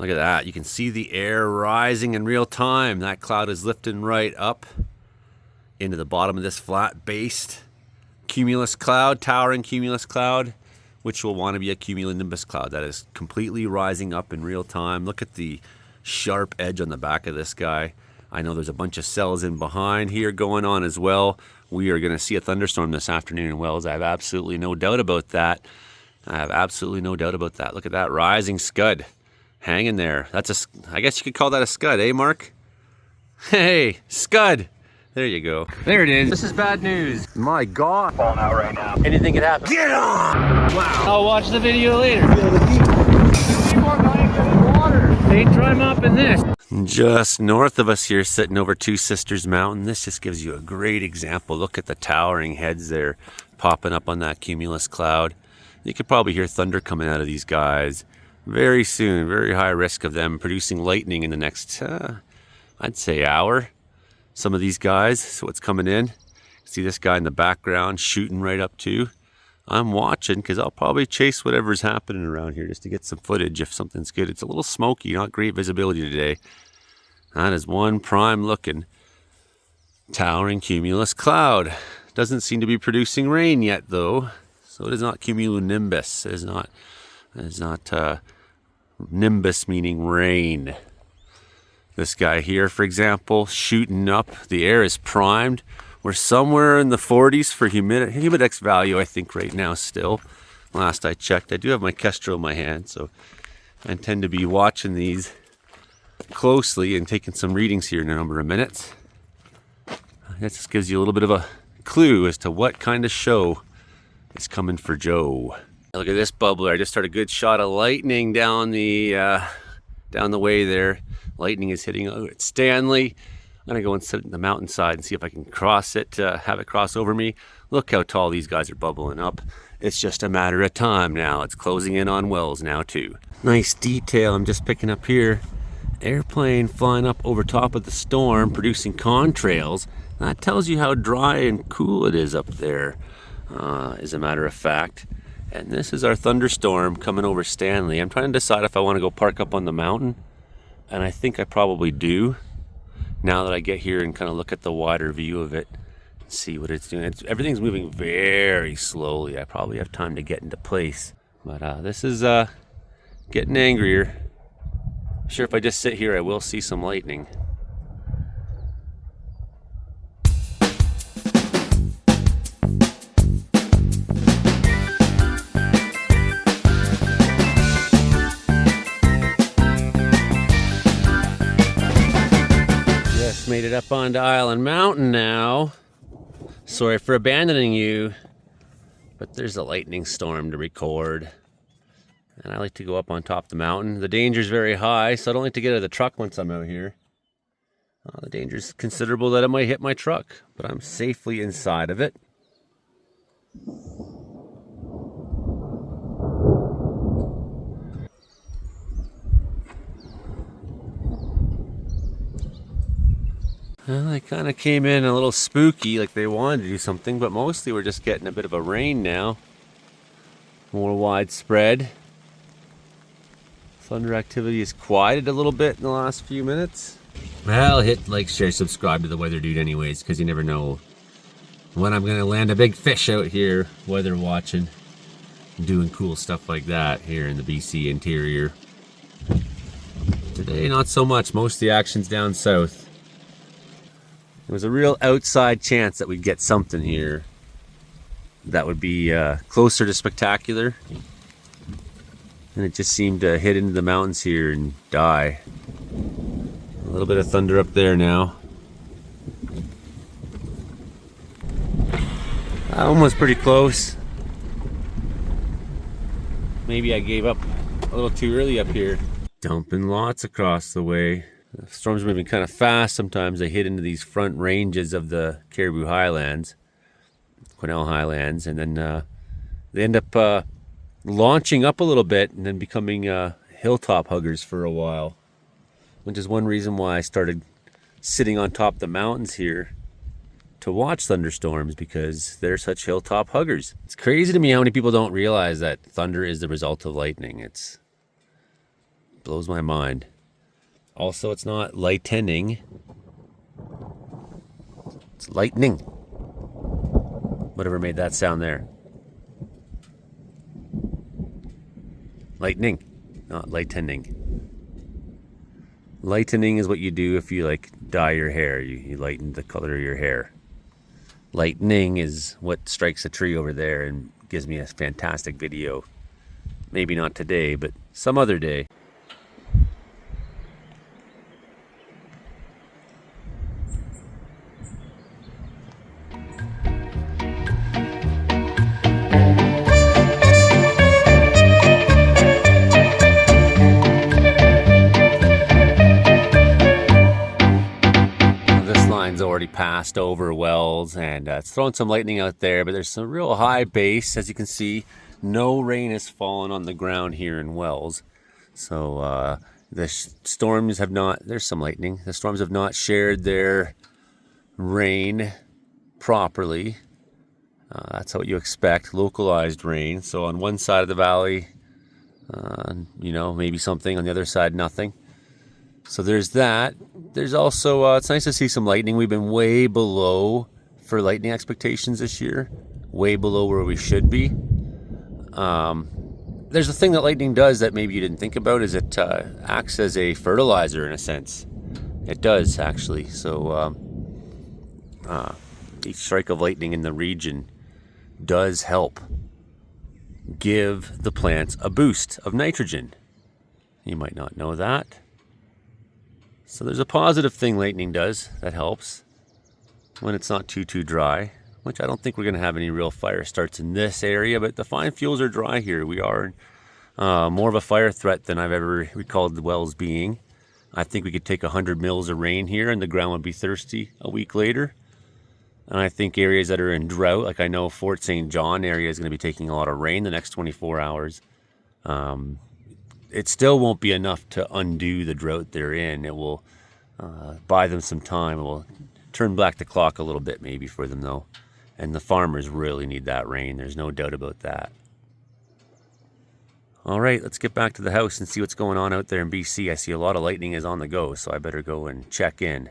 Look at that. You can see the air rising in real time. That cloud is lifting right up into the bottom of this flat-based cumulus cloud, towering cumulus cloud, which will want to be a cumulonimbus cloud. That is completely rising up in real time. Look at the sharp edge on the back of this guy. I know there's a bunch of cells in behind here going on as well. We are going to see a thunderstorm this afternoon in Wells. I have absolutely no doubt about that. I have absolutely no doubt about that. Look at that rising scud hanging there. I guess you could call that a scud, eh, Mark? Hey, scud. There you go. There it is. This is bad news. My God. Falling out right now. Anything could happen. Get on! Wow. I'll watch the video later. They dry up in this. Just north of us here, sitting over Two Sisters Mountain. This just gives you a great example. Look at the towering heads there popping up on that cumulus cloud. You could probably hear thunder coming out of these guys very soon. Very high risk of them producing lightning in the next, I'd say, hour. Some of these guys, so what's coming in. See this guy in the background shooting right up too. I'm watching because I'll probably chase whatever's happening around here just to get some footage if something's good. It's a little smoky, not great visibility today. That is one prime looking towering cumulus cloud. Doesn't seem to be producing rain yet though. So it is not cumulonimbus. It is not nimbus meaning rain. This guy here, for example, shooting up. The air is primed. We're somewhere in the 40s for humidex value, I think, right now still. Last I checked. I do have my Kestrel in my hand, so I intend to be watching these closely and taking some readings here in a number of minutes. That just gives you a little bit of a clue as to what kind of show is coming for Joe. Look at this bubbler. I just started a good shot of lightning down the way there. Lightning is hitting at Stanley. I'm gonna go and sit in the mountainside and see if I can cross it, have it cross over me. Look how tall these guys are bubbling up. It's just a matter of time now. It's closing in on Wells now too. Nice detail I'm just picking up here. Airplane flying up over top of the storm, producing contrails. That tells you how dry and cool it is up there, as a matter of fact. And this is our thunderstorm coming over Stanley. I'm trying to decide if I want to go park up on the mountain. And I think I probably do. Now that I get here and kind of look at the wider view of it, see what it's doing. Everything's moving very slowly. I probably have time to get into place. But this is getting angrier. I'm sure if I just sit here, I will see some lightning. Made it up onto Island Mountain now. Sorry for abandoning you, but there's a lightning storm to record. And I like to go up on top of the mountain. The danger's very high, so I don't like to get out of the truck once I'm out here. The danger's considerable that it might hit my truck, but I'm safely inside of it. Well, they kind of came in a little spooky, like they wanted to do something, but mostly we're just getting a bit of a rain now. More widespread. Thunder activity has quieted a little bit in the last few minutes. Well, hit like, share, subscribe to the Weather Dude anyways, because you never know when I'm going to land a big fish out here, weather watching, doing cool stuff like that here in the BC interior. Today, not so much. Most of the action's down south. There was a real outside chance that we'd get something here that would be closer to spectacular. And it just seemed to hit into the mountains here and die. A little bit of thunder up there now. That one was pretty close. Maybe I gave up a little too early up here. Dumping lots across the way. The storm's moving kind of fast. Sometimes they hit into these front ranges of the Cariboo Highlands, Quesnel Highlands, and then they end up launching up a little bit and then becoming hilltop huggers for a while, which is one reason why I started sitting on top of the mountains here to watch thunderstorms, because they're such hilltop huggers. It's crazy to me how many people don't realize that thunder is the result of lightning. It's Blows my mind. Also, it's not lightning. It's lightning. Whatever made that sound there. Lightning, not lightening. Lightening is what you do if you like dye your hair. You lighten the color of your hair. Lightning is what strikes a tree over there and gives me a fantastic video. Maybe not today, but some other day. Already passed over wells, and it's throwing some lightning out there, but there's some real high base. As you can see, no rain has fallen on the ground here in Wells, so the storms have not, there's some lightning, the storms have not shared their rain properly. That's what you expect, localized rain. So on one side of the valley, maybe something, on the other side nothing. So there's that. There's also, it's nice to see some lightning. We've been way below for lightning expectations this year. Way below where we should be. There's a thing that lightning does that maybe you didn't think about, is it acts as a fertilizer in a sense. It does, actually. So each strike of lightning in the region does help give the plants a boost of nitrogen. You might not know that. So there's a positive thing lightning does that helps when it's not too dry, which I don't think we're going to have any real fire starts in this area, but the fine fuels are dry here. We are more of a fire threat than I've ever recalled the wells being. I think we could take 100 mils of rain here and the ground would be thirsty a week later. And I think areas that are in drought, like I know Fort St. John area is going to be taking a lot of rain the next 24 hours. It still won't be enough to undo the drought they're in. It will buy them some time. It will turn back the clock a little bit maybe for them though. And the farmers really need that rain. There's no doubt about that. All right, let's get back to the house and see what's going on out there in BC. I see a lot of lightning is on the go, so I better go and check in.